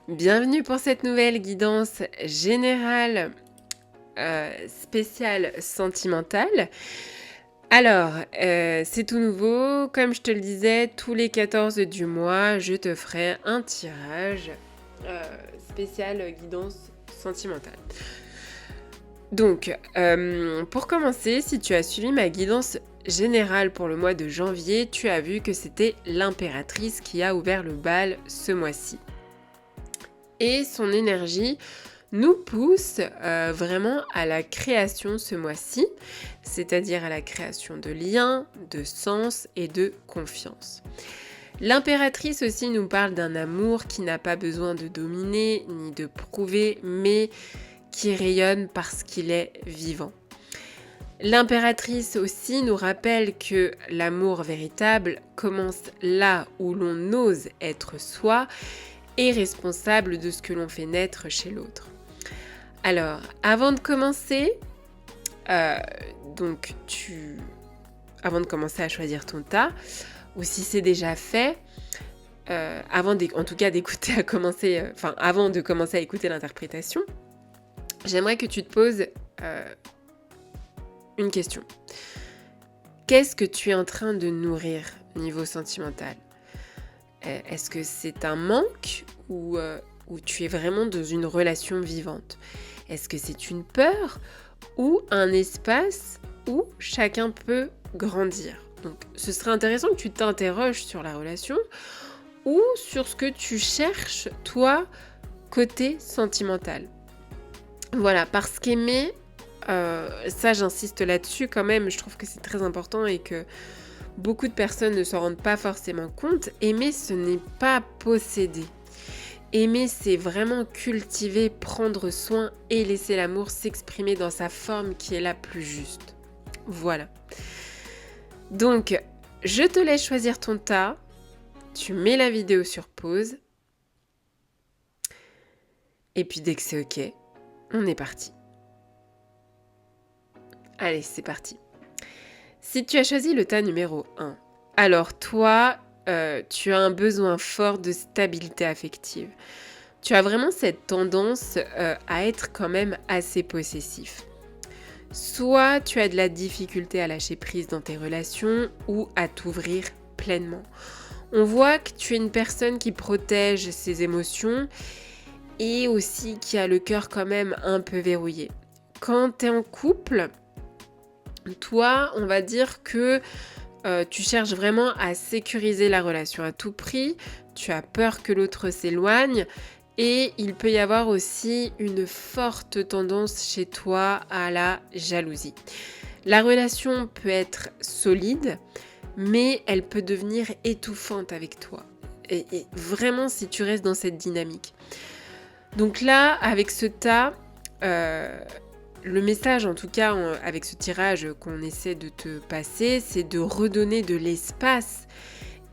Bienvenue pour cette nouvelle guidance générale spéciale sentimentale. Alors, c'est tout nouveau. Comme je te le disais, tous les 14 du mois, je te ferai un tirage spécial guidance sentimentale. Donc, pour commencer, si tu as suivi ma guidance générale pour le mois de janvier, tu as vu que c'était l'impératrice qui a ouvert le bal ce mois-ci. Et son énergie nous pousse vraiment à la création ce mois-ci, c'est-à-dire à la création de liens, de sens et de confiance. L'impératrice aussi nous parle d'un amour qui n'a pas besoin de dominer ni de prouver, mais qui rayonne parce qu'il est vivant. L'impératrice aussi nous rappelle que l'amour véritable commence là où l'on ose être soi et responsable de ce que l'on fait naître chez l'autre. Alors, avant de commencer, avant de commencer à choisir ton tas, ou si c'est déjà fait, avant de commencer à écouter l'interprétation, j'aimerais que tu te poses une question. Qu'est-ce que tu es en train de nourrir niveau sentimental ? Est-ce que c'est un manque ou tu es vraiment dans une relation vivante ? Est-ce que c'est une peur ou un espace où chacun peut grandir ? Donc, ce serait intéressant que tu t'interroges sur la relation ou sur ce que tu cherches, toi, côté sentimental. Voilà, parce qu'aimer, ça j'insiste là-dessus quand même, je trouve que c'est très important et que beaucoup de personnes ne s'en rendent pas forcément compte. Aimer, ce n'est pas posséder. Aimer, c'est vraiment cultiver, prendre soin et laisser l'amour s'exprimer dans sa forme qui est la plus juste. Voilà. Donc, je te laisse choisir ton tas. Tu mets la vidéo sur pause. Et puis dès que c'est OK, on est parti. Allez, c'est parti. Si tu as choisi le tas numéro 1, alors toi, tu as un besoin fort de stabilité affective. Tu as vraiment cette tendance à être quand même assez possessif. Soit tu as de la difficulté à lâcher prise dans tes relations ou à t'ouvrir pleinement. On voit que tu es une personne qui protège ses émotions et aussi qui a le cœur quand même un peu verrouillé. Quand tu es en couple, toi, on va dire que tu cherches vraiment à sécuriser la relation à tout prix, tu as peur que l'autre s'éloigne et il peut y avoir aussi une forte tendance chez toi à la jalousie. La relation peut être solide, mais elle peut devenir étouffante avec toi. Et vraiment si tu restes dans cette dynamique. Donc là, avec ce tas, le message, en tout cas, avec ce tirage qu'on essaie de te passer, c'est de redonner de l'espace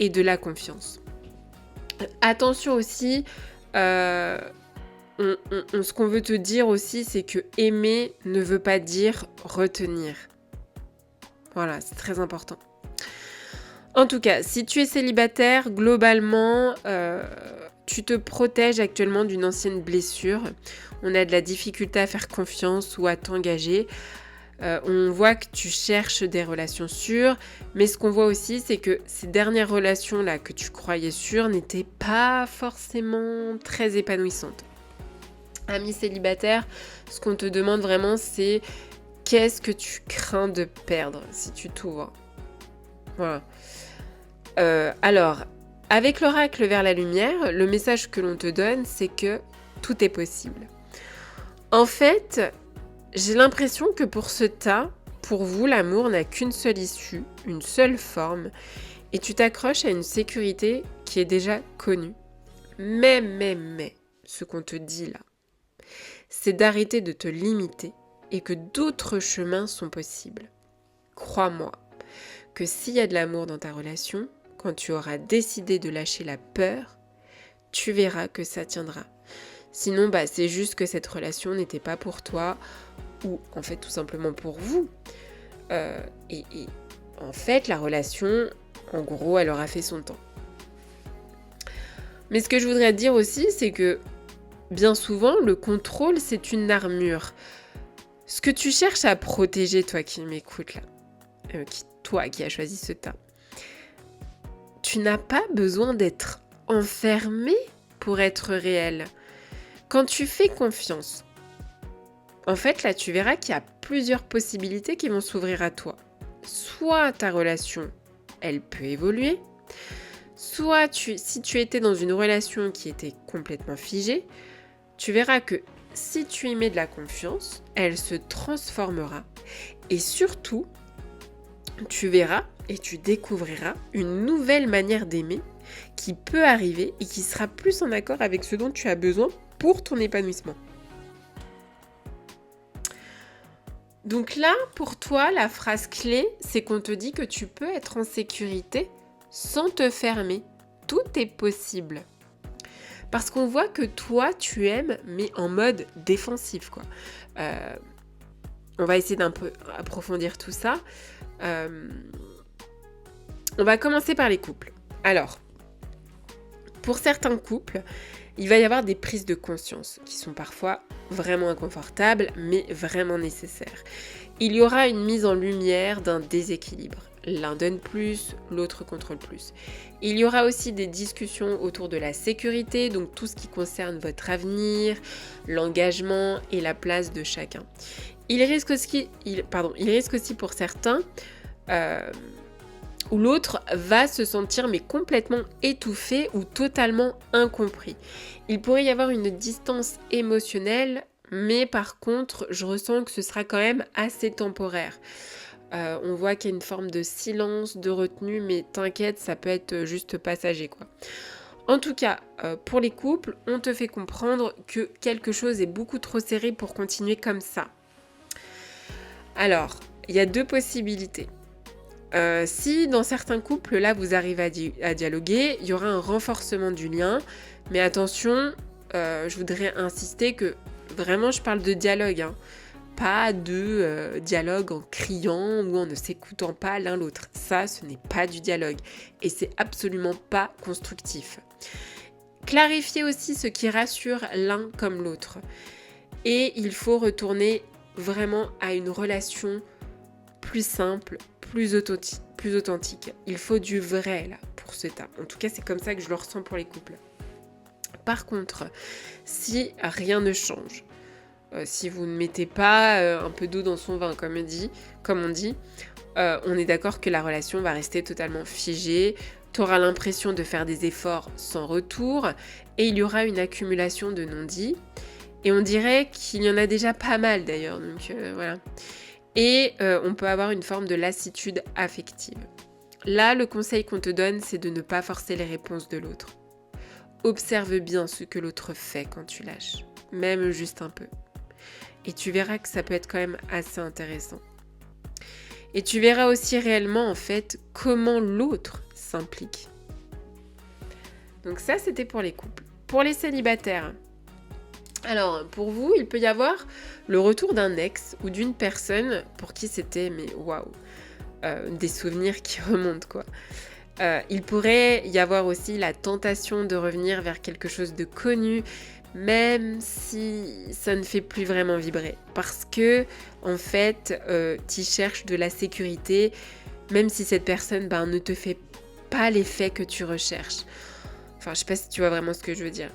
et de la confiance. Attention aussi, ce qu'on veut te dire aussi, c'est que aimer ne veut pas dire retenir. Voilà, c'est très important. En tout cas, si tu es célibataire, globalement, tu te protèges actuellement d'une ancienne blessure. On a de la difficulté à faire confiance ou à t'engager. On voit que tu cherches des relations sûres, mais ce qu'on voit aussi, c'est que ces dernières relations-là que tu croyais sûres n'étaient pas forcément très épanouissantes. Ami célibataire, ce qu'on te demande vraiment, c'est qu'est-ce que tu crains de perdre si tu t'ouvres ? Voilà. Alors, avec l'oracle vers la lumière, le message que l'on te donne, c'est que tout est possible. En fait, j'ai l'impression que pour ce tas, pour vous, l'amour n'a qu'une seule issue, une seule forme, et tu t'accroches à une sécurité qui est déjà connue. Mais, ce qu'on te dit là, c'est d'arrêter de te limiter et que d'autres chemins sont possibles. Crois-moi que s'il y a de l'amour dans ta relation, quand tu auras décidé de lâcher la peur, tu verras que ça tiendra. Sinon, c'est juste que cette relation n'était pas pour toi ou en fait tout simplement pour vous. Et en fait, la relation, en gros, elle aura fait son temps. Mais ce que je voudrais te dire aussi, c'est que bien souvent, le contrôle, c'est une armure. Ce que tu cherches à protéger, toi qui m'écoutes là, toi qui as choisi ce tas, tu n'as pas besoin d'être enfermé pour être réel. Quand tu fais confiance, en fait, là, tu verras qu'il y a plusieurs possibilités qui vont s'ouvrir à toi. Soit ta relation, elle peut évoluer, soit si tu étais dans une relation qui était complètement figée, tu verras que si tu y mets de la confiance, elle se transformera. Et surtout, tu verras et tu découvriras une nouvelle manière d'aimer qui peut arriver et qui sera plus en accord avec ce dont tu as besoin pour ton épanouissement. Donc là, pour toi, la phrase clé, c'est qu'on te dit que tu peux être en sécurité sans te fermer. Tout est possible. Parce qu'on voit que toi, tu aimes, mais en mode défensif, quoi. On va essayer d'un peu approfondir tout ça. On va commencer par les couples. Alors, pour certains couples, il va y avoir des prises de conscience qui sont parfois vraiment inconfortables, mais vraiment nécessaires. Il y aura une mise en lumière d'un déséquilibre. L'un donne plus, l'autre contrôle plus. Il y aura aussi des discussions autour de la sécurité, donc tout ce qui concerne votre avenir, l'engagement et la place de chacun. Il risque aussi pour certains où l'autre va se sentir mais complètement étouffé ou totalement incompris. Il pourrait y avoir une distance émotionnelle, mais par contre, je ressens que ce sera quand même assez temporaire. On voit qu'il y a une forme de silence, de retenue, mais t'inquiète, ça peut être juste passager, quoi. En tout cas, pour les couples, on te fait comprendre que quelque chose est beaucoup trop serré pour continuer comme ça. Alors, il y a deux possibilités. Si dans certains couples, là, vous arrivez à dialoguer, il y aura un renforcement du lien. Mais attention, je voudrais insister que vraiment, je parle de dialogue, hein. Pas de dialogue en criant ou en ne s'écoutant pas l'un l'autre. Ça, ce n'est pas du dialogue. Et c'est absolument pas constructif. Clarifiez aussi ce qui rassure l'un comme l'autre. Et il faut retourner vraiment à une relation plus simple, plus authentique. Il faut du vrai là pour ce tas. En tout cas, c'est comme ça que je le ressens pour les couples. Par contre, si rien ne change, si vous ne mettez pas un peu d'eau dans son vin, comme on dit, on est d'accord que la relation va rester totalement figée. Tu auras l'impression de faire des efforts sans retour et il y aura une accumulation de non-dits. Et on dirait qu'il y en a déjà pas mal d'ailleurs, donc voilà. Et on peut avoir une forme de lassitude affective. Là, le conseil qu'on te donne, c'est de ne pas forcer les réponses de l'autre. Observe bien ce que l'autre fait quand tu lâches, même juste un peu. Et tu verras que ça peut être quand même assez intéressant. Et tu verras aussi réellement, en fait, comment l'autre s'implique. Donc ça, c'était pour les couples. Pour les célibataires, alors, pour vous, il peut y avoir le retour d'un ex ou d'une personne pour qui c'était, mais waouh, des souvenirs qui remontent, quoi. Il pourrait y avoir aussi la tentation de revenir vers quelque chose de connu, même si ça ne fait plus vraiment vibrer. Parce que, en fait, tu cherches de la sécurité, même si cette personne ne te fait pas l'effet que tu recherches. Enfin, je sais pas si tu vois vraiment ce que je veux dire.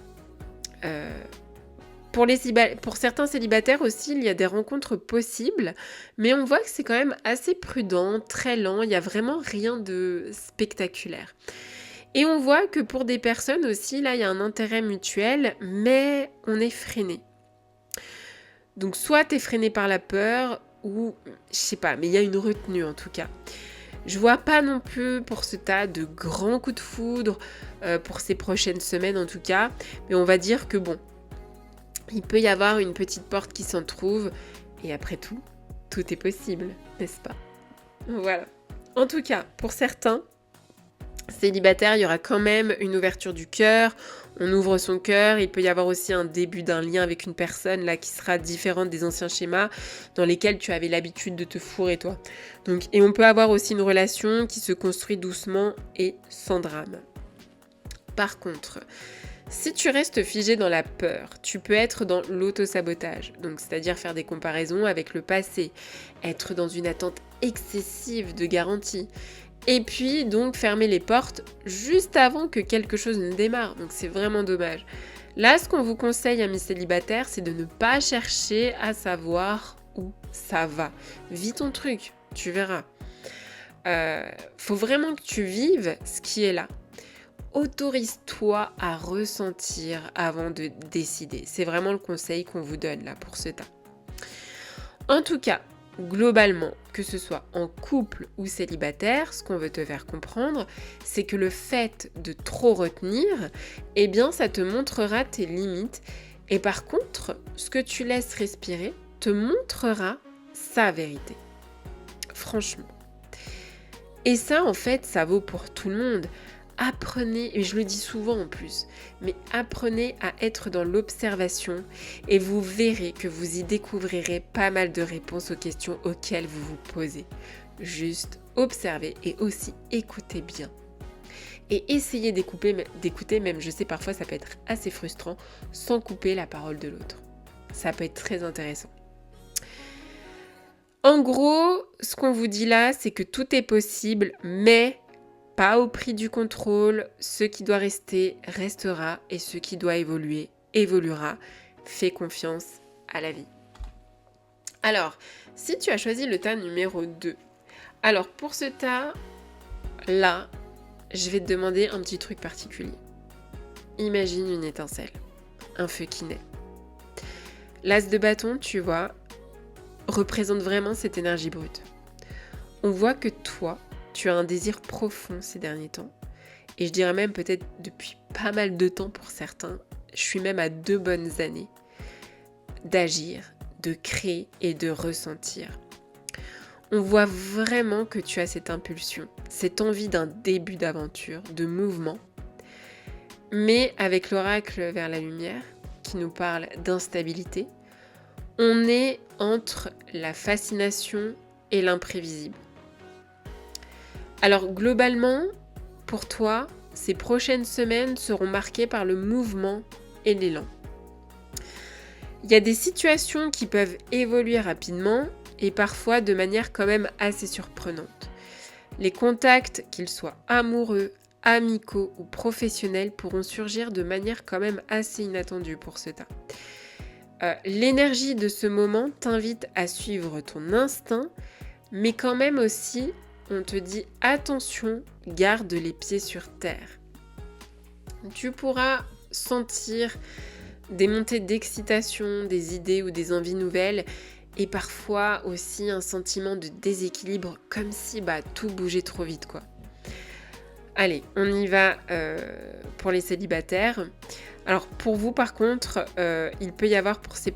Pour certains célibataires aussi, il y a des rencontres possibles, mais on voit que c'est quand même assez prudent, très lent, il n'y a vraiment rien de spectaculaire. Et on voit que pour des personnes aussi, là, il y a un intérêt mutuel, mais on est freiné. Donc soit tu es freiné par la peur, ou je sais pas, mais il y a une retenue en tout cas. Je vois pas non plus pour ce tas de grands coups de foudre, pour ces prochaines semaines en tout cas, mais on va dire que bon, il peut y avoir une petite porte qui s'entrouvre, et après tout, tout est possible, n'est-ce pas? Voilà. En tout cas, pour certains célibataires, il y aura quand même une ouverture du cœur, on ouvre son cœur, il peut y avoir aussi un début d'un lien avec une personne là qui sera différente des anciens schémas dans lesquels tu avais l'habitude de te fourrer toi. Donc, et on peut avoir aussi une relation qui se construit doucement et sans drame. Par contre, Si tu restes figé dans la peur, tu peux être dans l'auto-sabotage, donc c'est-à-dire faire des comparaisons avec le passé, être dans une attente excessive de garantie, et puis donc fermer les portes juste avant que quelque chose ne démarre, donc c'est vraiment dommage. Là, ce qu'on vous conseille, amis célibataires, c'est de ne pas chercher à savoir où ça va. Vis ton truc, tu verras. Faut vraiment que tu vives ce qui est là. Autorise-toi à ressentir avant de décider. C'est vraiment le conseil qu'on vous donne là pour ce temps. En tout cas, globalement, que ce soit en couple ou célibataire, ce qu'on veut te faire comprendre, c'est que le fait de trop retenir, eh bien, ça te montrera tes limites. Et par contre, ce que tu laisses respirer te montrera sa vérité. Franchement. Et ça, en fait, ça vaut pour tout le monde. Apprenez, et je le dis souvent en plus, mais apprenez à être dans l'observation et vous verrez que vous y découvrirez pas mal de réponses aux questions auxquelles vous vous posez. Juste observez et aussi écoutez bien. Et essayez d'écouter, même je sais parfois ça peut être assez frustrant, sans couper la parole de l'autre. Ça peut être très intéressant. En gros, ce qu'on vous dit là, c'est que tout est possible, mais pas au prix du contrôle. Ce qui doit rester, restera, et ce qui doit évoluer, évoluera. Fais confiance à la vie. Alors, si tu as choisi le tas numéro 2, alors pour ce tas-là, je vais te demander un petit truc particulier. Imagine une étincelle, un feu qui naît. L'as de bâton, tu vois, représente vraiment cette énergie brute. On voit que toi, tu as un désir profond ces derniers temps. Et je dirais même peut-être depuis pas mal de temps pour certains, je suis même à 2 bonnes années d'agir, de créer et de ressentir. On voit vraiment que tu as cette impulsion, cette envie d'un début d'aventure, de mouvement. Mais avec l'oracle vers la lumière, qui nous parle d'instabilité, on est entre la fascination et l'imprévisible. Alors globalement, pour toi, ces prochaines semaines seront marquées par le mouvement et l'élan. Il y a des situations qui peuvent évoluer rapidement et parfois de manière quand même assez surprenante. Les contacts, qu'ils soient amoureux, amicaux ou professionnels, pourront surgir de manière quand même assez inattendue pour ce tas. L'énergie de ce moment t'invite à suivre ton instinct, mais quand même aussi, on te dit attention, garde les pieds sur terre. Tu pourras sentir des montées d'excitation, des idées ou des envies nouvelles, et parfois aussi un sentiment de déséquilibre, comme si tout bougeait trop vite, quoi. Allez, on y va pour les célibataires. Alors pour vous par contre, il peut y avoir pour ces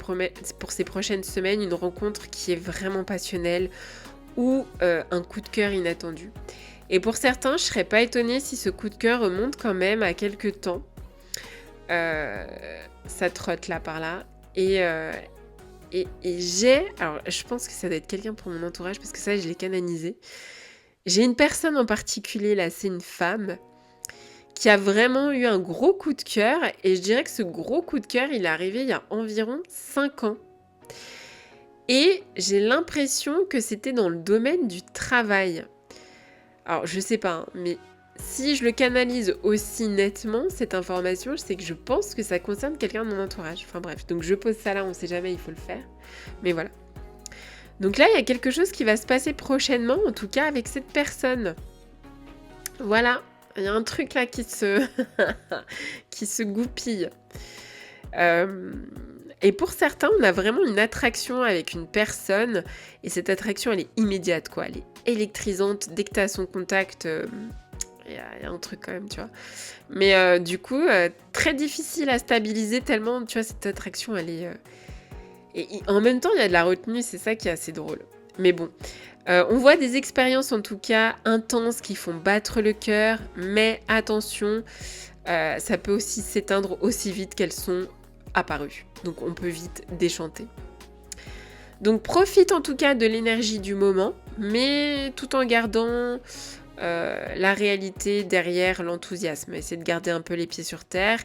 prochaines semaines une rencontre qui est vraiment passionnelle ou un coup de cœur inattendu. Et pour certains, je ne serais pas étonnée si ce coup de cœur remonte quand même à quelques temps. Ça trotte là par là. Et alors je pense que ça doit être quelqu'un pour mon entourage parce que ça je l'ai canonisé. J'ai une personne en particulier là, c'est une femme qui a vraiment eu un gros coup de cœur et je dirais que ce gros coup de cœur il est arrivé il y a environ 5 ans. Et j'ai l'impression que c'était dans le domaine du travail. Alors je sais pas, mais si je le canalise aussi nettement, cette information, c'est que je pense que ça concerne quelqu'un de mon entourage. Enfin bref, donc je pose ça là, on sait jamais, il faut le faire. Mais voilà. Donc là, il y a quelque chose qui va se passer prochainement, en tout cas avec cette personne. Voilà, il y a un truc là qui se goupille. Et pour certains, on a vraiment une attraction avec une personne, et cette attraction, elle est immédiate, quoi. Elle est électrisante. Dès que tu as son contact, il y a un truc quand même, tu vois. Mais du coup, très difficile à stabiliser tellement, tu vois, cette attraction, elle est... Et en même temps, il y a de la retenue, c'est ça qui est assez drôle. Mais bon, on voit des expériences en tout cas intenses qui font battre le cœur, mais attention, ça peut aussi s'éteindre aussi vite qu'elles sont apparues. Donc on peut vite déchanter. Donc profite en tout cas de l'énergie du moment, mais tout en gardant la réalité derrière l'enthousiasme. Essaie de garder un peu les pieds sur terre,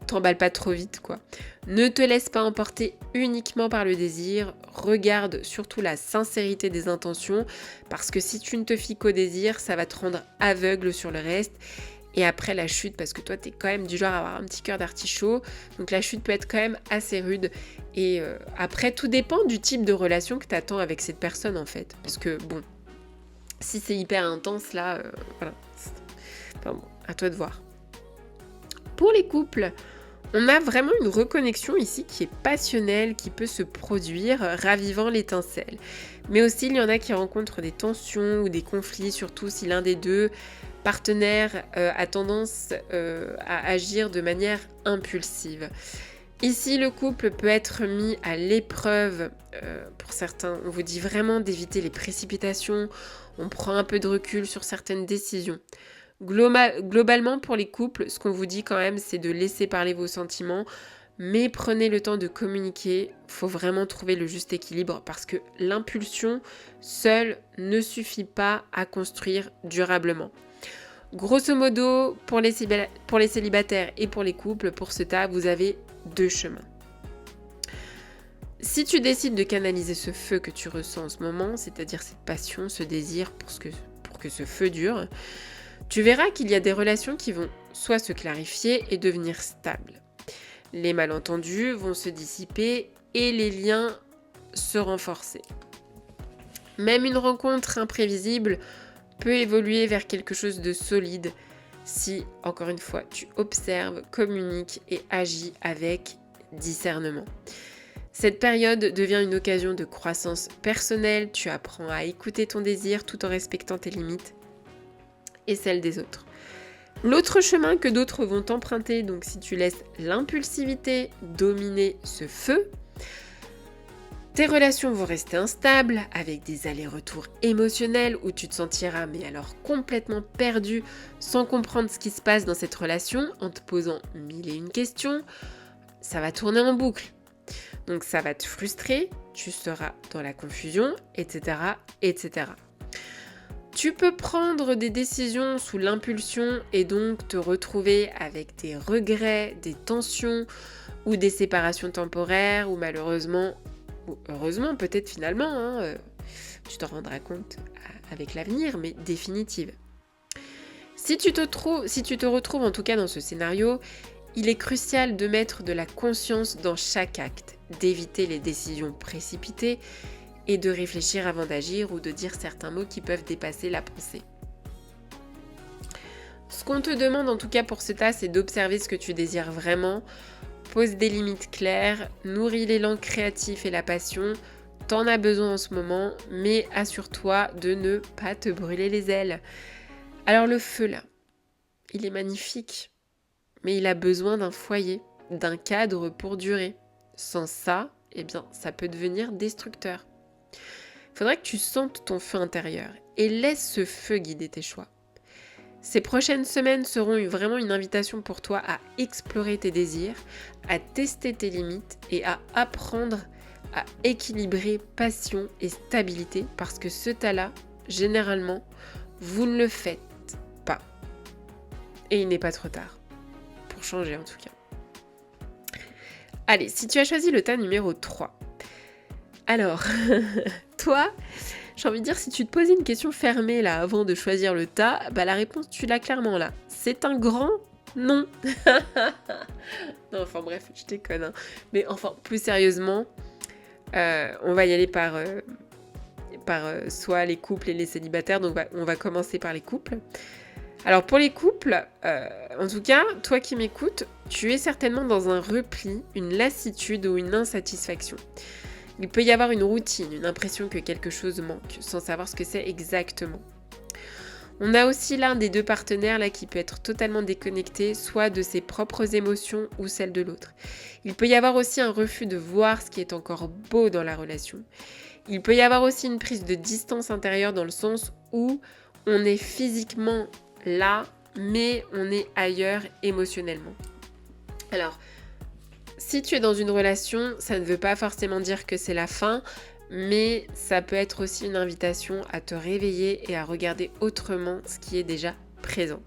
t'emballe pas trop vite, quoi. Ne te laisse pas emporter uniquement par le désir, regarde surtout la sincérité des intentions, parce que si tu ne te fies qu'au désir, ça va te rendre aveugle sur le reste. Et après la chute, parce que toi, t'es quand même du genre à avoir un petit cœur d'artichaut, donc la chute peut être quand même assez rude. Et après, tout dépend du type de relation que t'attends avec cette personne, en fait. Parce que, bon, si c'est hyper intense, là, voilà. Enfin bon, à toi de voir. Pour les couples, on a vraiment une reconnexion ici qui est passionnelle, qui peut se produire, ravivant l'étincelle. Mais aussi, il y en a qui rencontrent des tensions ou des conflits, surtout si l'un des deux partenaires a tendance à agir de manière impulsive. Ici, le couple peut être mis à l'épreuve. Pour certains, on vous dit vraiment d'éviter les précipitations. On prend un peu de recul sur certaines décisions. Globalement, pour les couples, ce qu'on vous dit quand même, c'est de laisser parler vos sentiments, mais prenez le temps de communiquer. Il faut vraiment trouver le juste équilibre parce que l'impulsion seule ne suffit pas à construire durablement. Grosso modo, pour les célibataires et pour les couples, pour ce tas, vous avez 2 chemins. Si tu décides de canaliser ce feu que tu ressens en ce moment, c'est-à-dire cette passion, ce désir pour que ce feu dure, tu verras qu'il y a des relations qui vont soit se clarifier et devenir stables. Les malentendus vont se dissiper et les liens se renforcer. Même une rencontre imprévisible peut évoluer vers quelque chose de solide si, encore une fois, tu observes, communiques et agis avec discernement. Cette période devient une occasion de croissance personnelle, tu apprends à écouter ton désir tout en respectant tes limites et celles des autres. L'autre chemin que d'autres vont emprunter, donc si tu laisses l'impulsivité dominer ce feu, tes relations vont rester instables, avec des allers-retours émotionnels où tu te sentiras mais alors complètement perdu sans comprendre ce qui se passe dans cette relation en te posant 1001 questions. Ça va tourner en boucle. Donc ça va te frustrer, tu seras dans la confusion, etc., etc. Tu peux prendre des décisions sous l'impulsion et donc te retrouver avec des regrets, des tensions ou des séparations temporaires ou malheureusement, ou heureusement peut-être finalement, tu t'en rendras compte avec l'avenir, mais définitive. Si tu te retrouves en tout cas dans ce scénario, il est crucial de mettre de la conscience dans chaque acte, d'éviter les décisions précipitées et de réfléchir avant d'agir ou de dire certains mots qui peuvent dépasser la pensée. Ce qu'on te demande en tout cas pour ce tas, c'est d'observer ce que tu désires vraiment, pose des limites claires, nourris l'élan créatif et la passion, t'en as besoin en ce moment, mais assure-toi de ne pas te brûler les ailes. Alors le feu là, il est magnifique, mais il a besoin d'un foyer, d'un cadre pour durer. Sans ça, eh bien, ça peut devenir destructeur. Il faudrait que tu sentes ton feu intérieur et laisse ce feu guider tes choix. Ces prochaines semaines seront vraiment une invitation pour toi à explorer tes désirs, à tester tes limites et à apprendre à équilibrer passion et stabilité parce que ce tas-là, généralement, vous ne le faites pas. Et il n'est pas trop tard. Pour changer en tout cas. Allez, si tu as choisi le tas numéro 3, alors, toi, j'ai envie de dire, si tu te posais une question fermée là avant de choisir le tas, bah la réponse tu l'as clairement là. C'est un grand non. Non, enfin bref, je déconne. Hein. Mais enfin, plus sérieusement, on va y aller par soit les couples et les célibataires, donc on va commencer par les couples. Alors pour les couples, en tout cas, toi qui m'écoutes, tu es certainement dans un repli, une lassitude ou une insatisfaction. Il peut y avoir une routine, une impression que quelque chose manque, sans savoir ce que c'est exactement. On a aussi l'un des deux partenaires là qui peut être totalement déconnecté, soit de ses propres émotions ou celles de l'autre. Il peut y avoir aussi un refus de voir ce qui est encore beau dans la relation. Il peut y avoir aussi une prise de distance intérieure dans le sens où on est physiquement là, mais on est ailleurs émotionnellement. Alors, si tu es dans une relation, ça ne veut pas forcément dire que c'est la fin, mais ça peut être aussi une invitation à te réveiller et à regarder autrement ce qui est déjà présent.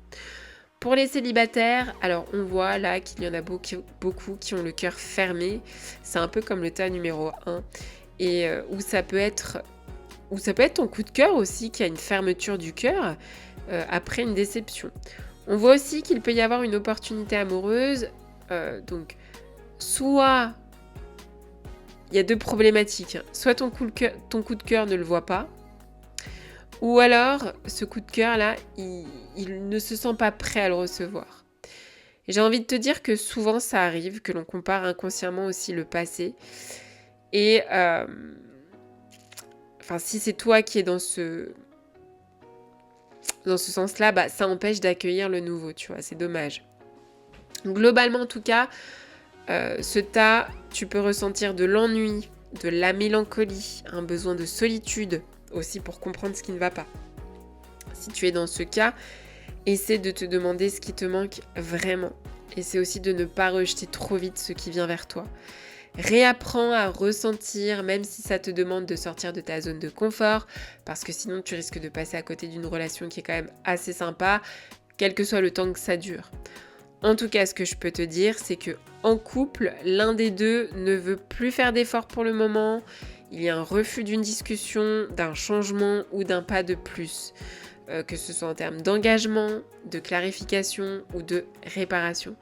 Pour les célibataires, alors on voit là qu'il y en a beaucoup qui ont le cœur fermé. C'est un peu comme le tas numéro 1 et où ça peut être ton coup de cœur aussi qui a une fermeture du cœur après une déception. On voit aussi qu'il peut y avoir une opportunité amoureuse. Donc, soit il y a deux problématiques. Soit ton coup de cœur ne le voit pas, ou alors ce coup de cœur là, il ne se sent pas prêt à le recevoir. Et j'ai envie de te dire que souvent ça arrive, que l'on compare inconsciemment aussi le passé. Et si c'est toi qui es dans ce sens-là, bah, ça empêche d'accueillir le nouveau, tu vois, c'est dommage. Globalement, en tout cas, ce tas, tu peux ressentir de l'ennui, de la mélancolie, un besoin de solitude aussi pour comprendre ce qui ne va pas. Si tu es dans ce cas, essaie de te demander ce qui te manque vraiment. Essaie aussi de ne pas rejeter trop vite ce qui vient vers toi. Réapprends à ressentir, même si ça te demande de sortir de ta zone de confort, parce que sinon tu risques de passer à côté d'une relation qui est quand même assez sympa, quel que soit le temps que ça dure. En tout cas, ce que je peux te dire, c'est que en couple, l'un des deux ne veut plus faire d'efforts pour le moment. Il y a un refus d'une discussion, d'un changement ou d'un pas de plus, que ce soit en termes d'engagement, de clarification ou de réparation.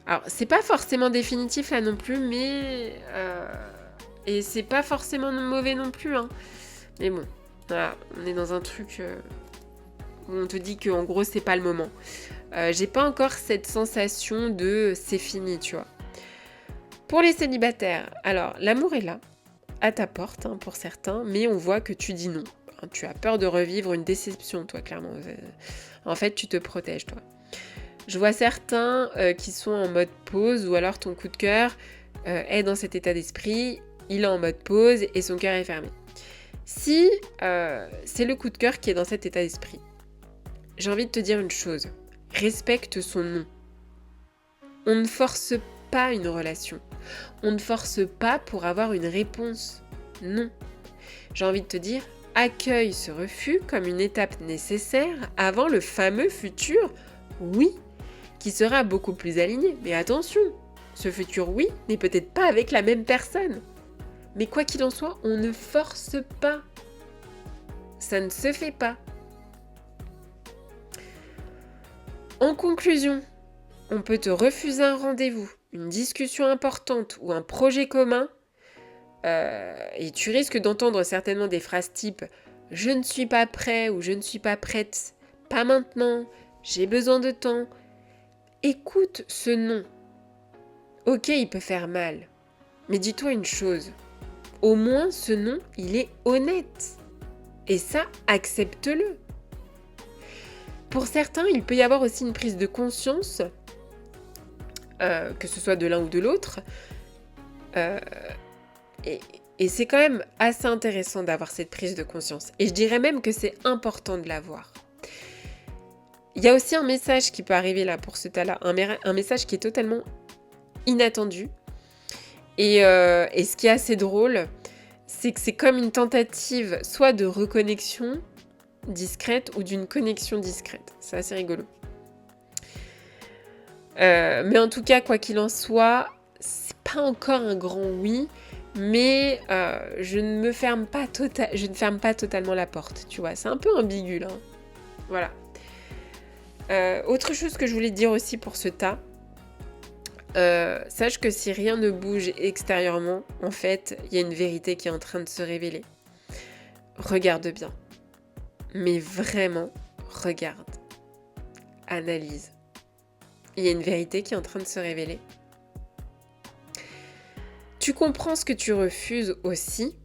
Alors, c'est pas forcément définitif là non plus, mais et c'est pas forcément mauvais non plus, hein. Mais bon, voilà, on est dans un truc où on te dit que en gros c'est pas le moment. J'ai pas encore cette sensation de c'est fini, tu vois. Pour les célibataires, alors l'amour est là, à ta porte pour certains, mais on voit que tu dis non. Tu as peur de revivre une déception, toi, clairement. En fait, tu te protèges, toi. Je vois certains qui sont en mode pause, ou alors ton coup de cœur est dans cet état d'esprit, il est en mode pause et son cœur est fermé. Si c'est le coup de cœur qui est dans cet état d'esprit, j'ai envie de te dire une chose. Respecte son nom. On ne force pas une relation. On ne force pas pour avoir une réponse. Non. J'ai envie de te dire, accueille ce refus comme une étape nécessaire avant le fameux futur oui, qui sera beaucoup plus aligné. Mais attention, ce futur oui n'est peut-être pas avec la même personne. Mais quoi qu'il en soit, on ne force pas. Ça ne se fait pas. En conclusion, on peut te refuser un rendez-vous, une discussion importante ou un projet commun et tu risques d'entendre certainement des phrases type « je ne suis pas prêt » ou « je ne suis pas prête »,« pas maintenant »,« j'ai besoin de temps ». Écoute ce non. Ok, il peut faire mal, mais dis-toi une chose, au moins ce non, il est honnête. Et ça, accepte-le. Pour certains, il peut y avoir aussi une prise de conscience, que ce soit de l'un ou de l'autre. Et c'est quand même assez intéressant d'avoir cette prise de conscience. Et je dirais même que c'est important de l'avoir. Il y a aussi un message qui peut arriver là pour ce tas-là, un message qui est totalement inattendu. Et ce qui est assez drôle, c'est que c'est comme une tentative soit de reconnexion discrète ou d'une connexion discrète. C'est assez rigolo. Mais en tout cas, quoi qu'il en soit, c'est pas encore un grand oui, mais je ne ferme pas totalement la porte, tu vois. C'est un peu ambigu, là. Voilà. Autre chose que je voulais te dire aussi pour ce tas, sache que si rien ne bouge extérieurement, en fait, il y a une vérité qui est en train de se révéler. Regarde bien. Mais vraiment, regarde. Analyse. Il y a une vérité qui est en train de se révéler. Tu comprends ce que tu refuses aussi.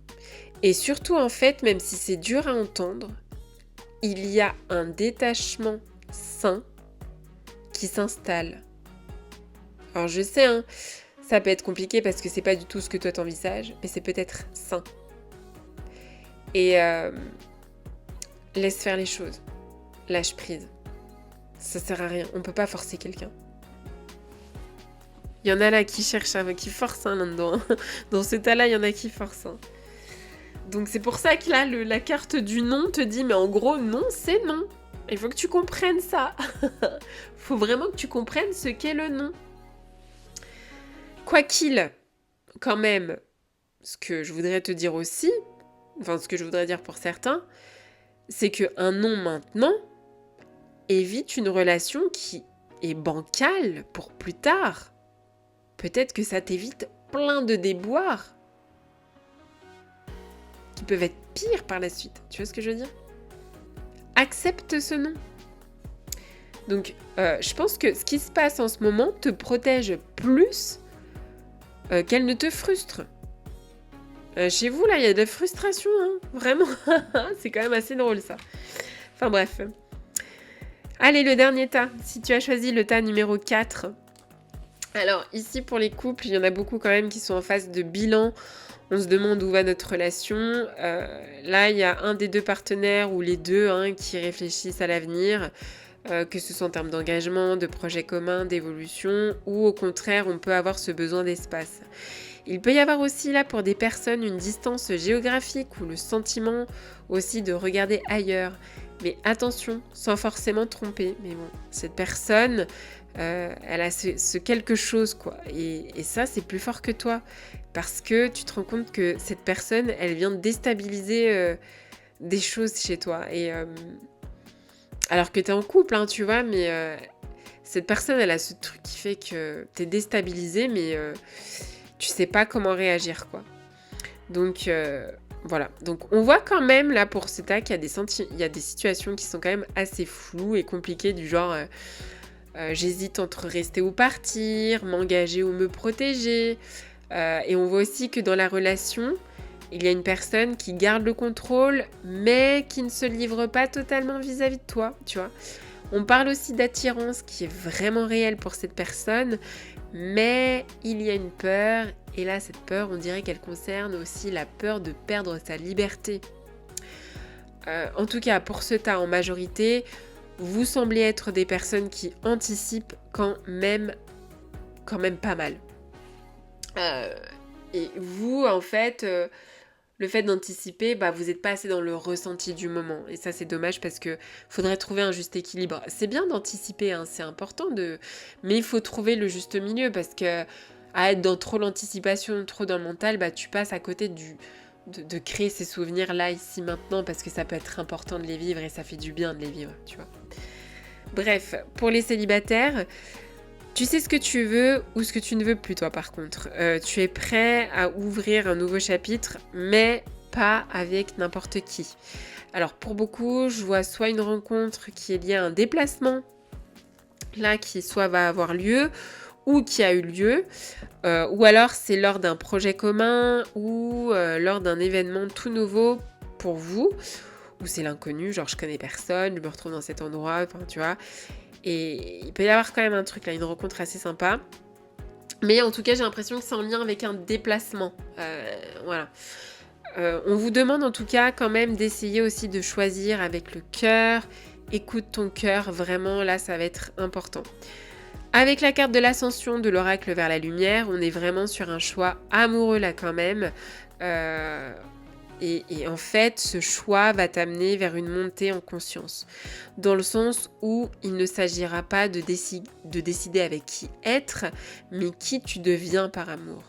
Et surtout, en fait, même si c'est dur à entendre, il y a un détachement sain qui s'installe. Alors je sais, ça peut être compliqué parce que c'est pas du tout ce que toi t'envisages, mais c'est peut-être sain. Et laisse faire les choses. Lâche prise. Ça sert à rien. On peut pas forcer quelqu'un. Il y en a là qui cherchent, qui forcent là-dedans. Dans ce tas-là, il y en a qui forcent. Donc c'est pour ça que là, la carte du non te dit, mais en gros, non, c'est non. Il faut que tu comprennes ça. Faut vraiment que tu comprennes ce qu'est le non. Quoi qu'il, quand même, ce que je voudrais te dire aussi, enfin ce que je voudrais dire pour certains, c'est qu'un non maintenant évite une relation qui est bancale pour plus tard. Peut-être que ça t'évite plein de déboires qui peuvent être pires par la suite. Tu vois ce que je veux dire ? Accepte ce non. Donc, je pense que ce qui se passe en ce moment te protège plus qu'elle ne te frustre. Chez vous, là, il y a de la frustration, hein, vraiment. C'est quand même assez drôle, ça. Enfin, bref. Allez, le dernier tas. Si tu as choisi le tas numéro 4. Alors, ici, pour les couples, il y en a beaucoup quand même qui sont en phase de bilan. On se demande où va notre relation. Là, il y a un des deux partenaires ou les deux qui réfléchissent à l'avenir, que ce soit en termes d'engagement, de projets communs, d'évolution, ou au contraire, on peut avoir ce besoin d'espace. Il peut y avoir aussi là pour des personnes une distance géographique ou le sentiment aussi de regarder ailleurs. Mais attention, sans forcément tromper. Mais bon, cette personne, elle a ce quelque chose, quoi. Et ça, c'est plus fort que toi. Parce que tu te rends compte que cette personne, elle vient déstabiliser des choses chez toi. Et alors que tu es en couple, tu vois, mais cette personne, elle a ce truc qui fait que tu es déstabilisé, mais tu sais pas comment réagir, quoi. Donc, voilà. Donc, on voit quand même, là, pour ce tas, qu'il y a des situations qui sont quand même assez floues et compliquées, du genre... j'hésite entre rester ou partir, m'engager ou me protéger. Et on voit aussi que dans la relation, il y a une personne qui garde le contrôle, mais qui ne se livre pas totalement vis-à-vis de toi, tu vois. On parle aussi d'attirance qui est vraiment réelle pour cette personne, mais il y a une peur, et là, cette peur, on dirait qu'elle concerne aussi la peur de perdre sa liberté. En tout cas, pour ce tas en majorité, vous semblez être des personnes qui anticipent quand même pas mal. Et vous, en fait, le fait d'anticiper, vous n'êtes pas assez dans le ressenti du moment. Et ça, c'est dommage parce que faudrait trouver un juste équilibre. C'est bien d'anticiper, c'est important, mais il faut trouver le juste milieu parce que à être dans trop l'anticipation, trop dans le mental, tu passes à côté de créer ces souvenirs là, ici, maintenant, parce que ça peut être important de les vivre et ça fait du bien de les vivre, tu vois. Bref, pour les célibataires, tu sais ce que tu veux ou ce que tu ne veux plus, toi, par contre. Tu es prêt à ouvrir un nouveau chapitre, mais pas avec n'importe qui. Alors, pour beaucoup, je vois soit une rencontre qui est liée à un déplacement, là, qui soit va avoir lieu, ou qui a eu lieu, ou alors c'est lors d'un projet commun, ou lors d'un événement tout nouveau pour vous, ou c'est l'inconnu, genre je connais personne, je me retrouve dans cet endroit, enfin tu vois. Et il peut y avoir quand même un truc là, une rencontre assez sympa. Mais en tout cas, j'ai l'impression que c'est en lien avec un déplacement. Voilà. On vous demande en tout cas quand même d'essayer aussi de choisir avec le cœur. Écoute ton cœur, vraiment là, ça va être important. Avec la carte de l'ascension de l'oracle vers la lumière, on est vraiment sur un choix amoureux là quand même. Et en fait, ce choix va t'amener vers une montée en conscience. Dans le sens où il ne s'agira pas de décider avec qui être, mais qui tu deviens par amour.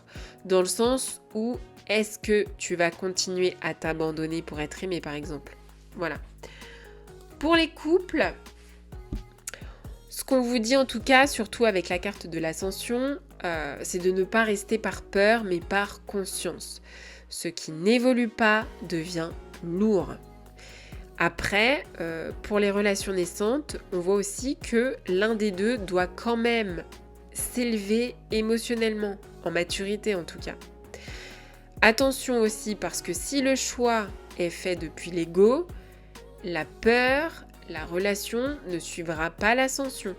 Dans le sens où est-ce que tu vas continuer à t'abandonner pour être aimé, par exemple. Voilà. Pour les couples, ce qu'on vous dit en tout cas, surtout avec la carte de l'ascension, c'est de ne pas rester par peur, mais par conscience. Ce qui n'évolue pas devient lourd. Après, pour les relations naissantes, on voit aussi que l'un des deux doit quand même s'élever émotionnellement, en maturité en tout cas. Attention aussi, parce que si le choix est fait depuis l'ego, la peur, la relation ne suivra pas l'ascension.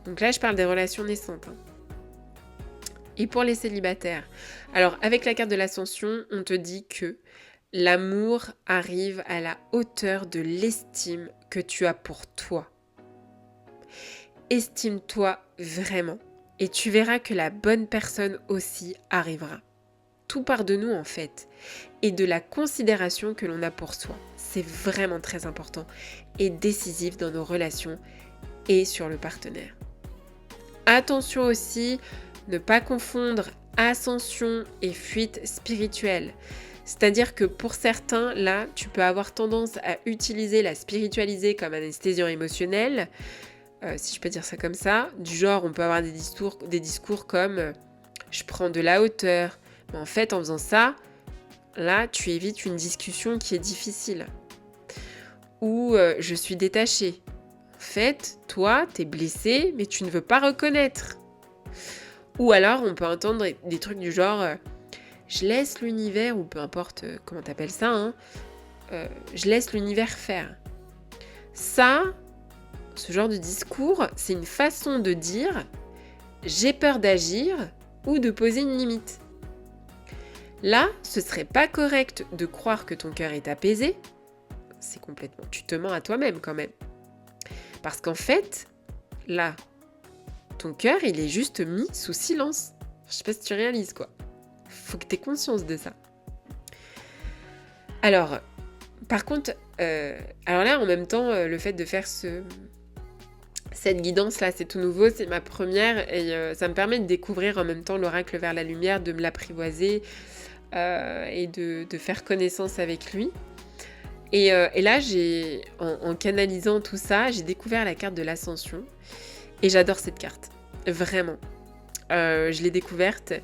Donc là, je parle des relations naissantes. Et pour les célibataires, alors avec la carte de l'ascension, on te dit que l'amour arrive à la hauteur de l'estime que tu as pour toi. Estime-toi vraiment et tu verras que la bonne personne aussi arrivera. tout part de nous en fait, et de la considération que l'on a pour soi. C'est vraiment très important et décisif dans nos relations et sur le partenaire. Attention aussi, ne pas confondre ascension et fuite spirituelle. C'est-à-dire que pour certains, là, tu peux avoir tendance à utiliser la spiritualité comme anesthésiant émotionnel, si je peux dire ça comme ça. Du genre, on peut avoir des discours comme je prends de la hauteur. Mais en fait, en faisant ça, là, tu évites une discussion qui est difficile. Ou je suis détachée. En fait, toi, t'es blessé, mais tu ne veux pas reconnaître. Ou alors, on peut entendre des trucs du genre je laisse l'univers, ou peu importe comment t'appelles ça, hein, je laisse l'univers faire. Ça, ce genre de discours, c'est une façon de dire j'ai peur d'agir ou de poser une limite. Là, ce serait pas correct de croire que ton cœur est apaisé. C'est complètement... Tu te mens à toi-même quand même. Parce qu'en fait, là, ton cœur, il est juste mis sous silence. Je sais pas si tu réalises quoi. Faut que tu aies conscience de ça. Alors, par contre, alors là, en même temps, le fait de faire cette guidance-là, c'est tout nouveau, c'est ma première, et ça me permet de découvrir en même temps l'oracle vers la lumière, de me l'apprivoiser et de faire connaissance avec lui. Et là, en canalisant tout ça, j'ai découvert la carte de l'ascension, et j'adore cette carte, vraiment. Je l'ai découverte.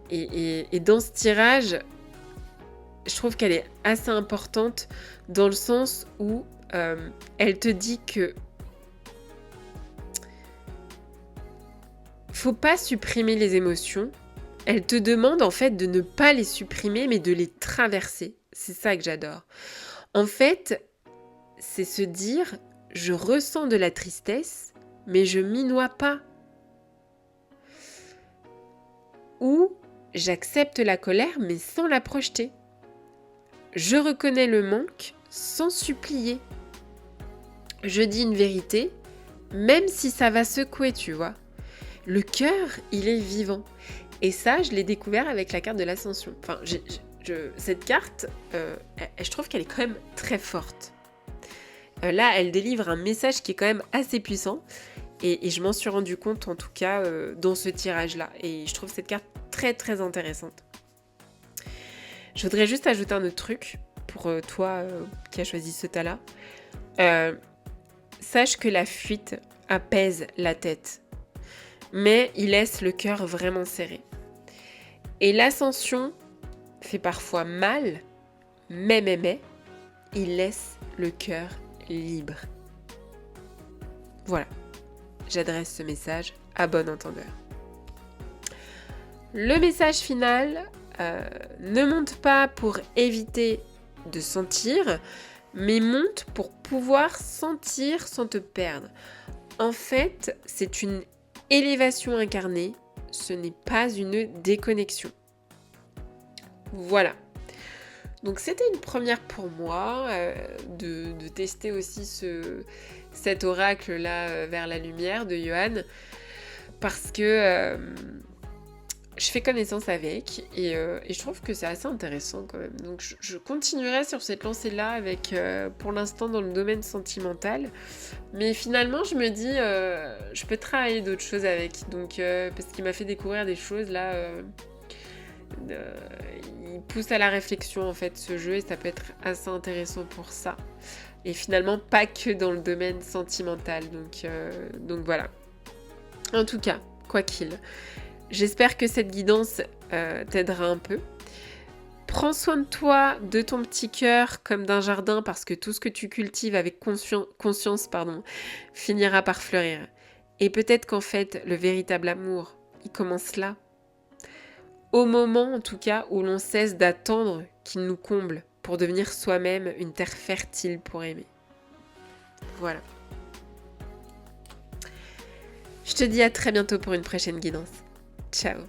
Et dans ce tirage, je trouve qu'elle est assez importante dans le sens où elle te dit que faut pas supprimer les émotions. Elle te demande en fait de ne pas les supprimer mais de les traverser. C'est ça que j'adore. En fait, c'est se dire je ressens de la tristesse mais je m'y noie pas. Ou j'accepte la colère mais sans la projeter. Je reconnais le manque sans supplier. Je dis une vérité, même si ça va secouer, tu vois. Le cœur, il est vivant. Et ça, je l'ai découvert avec la carte de l'ascension. Enfin, cette carte, je trouve qu'elle est quand même très forte. Là, elle délivre un message qui est quand même assez puissant. Et je m'en suis rendu compte, en tout cas, dans ce tirage-là. Et je trouve cette carte très, très intéressante. Je voudrais juste ajouter un autre truc pour toi qui as choisi ce tas-là. Sache que la fuite apaise la tête, mais il laisse le cœur vraiment serré. Et l'ascension fait parfois mal, mais, il laisse le cœur libre. Voilà, j'adresse ce message à bon entendeur. Le message final, ne monte pas pour éviter de sentir, mais monte pour pouvoir sentir sans te perdre. En fait, c'est une élévation incarnée, ce n'est pas une déconnexion. Voilà. Donc c'était une première pour moi de tester aussi cet oracle-là vers la lumière de Johan, parce que je fais connaissance avec et je trouve que c'est assez intéressant quand même. Donc je continuerai sur cette lancée-là avec, pour l'instant, dans le domaine sentimental. Mais finalement, je me dis, je peux travailler d'autres choses avec. Donc, parce qu'il m'a fait découvrir des choses là. Il pousse à la réflexion en fait ce jeu et ça peut être assez intéressant pour ça. Et finalement, pas que dans le domaine sentimental. Donc voilà. En tout cas, quoi qu'il. J'espère que cette guidance t'aidera un peu. Prends soin de toi, de ton petit cœur comme d'un jardin, parce que tout ce que tu cultives avec conscience, finira par fleurir. Et peut-être qu'en fait, le véritable amour, il commence là. Au moment, en tout cas, où l'on cesse d'attendre qu'il nous comble pour devenir soi-même une terre fertile pour aimer. Voilà. Je te dis à très bientôt pour une prochaine guidance. Ciao.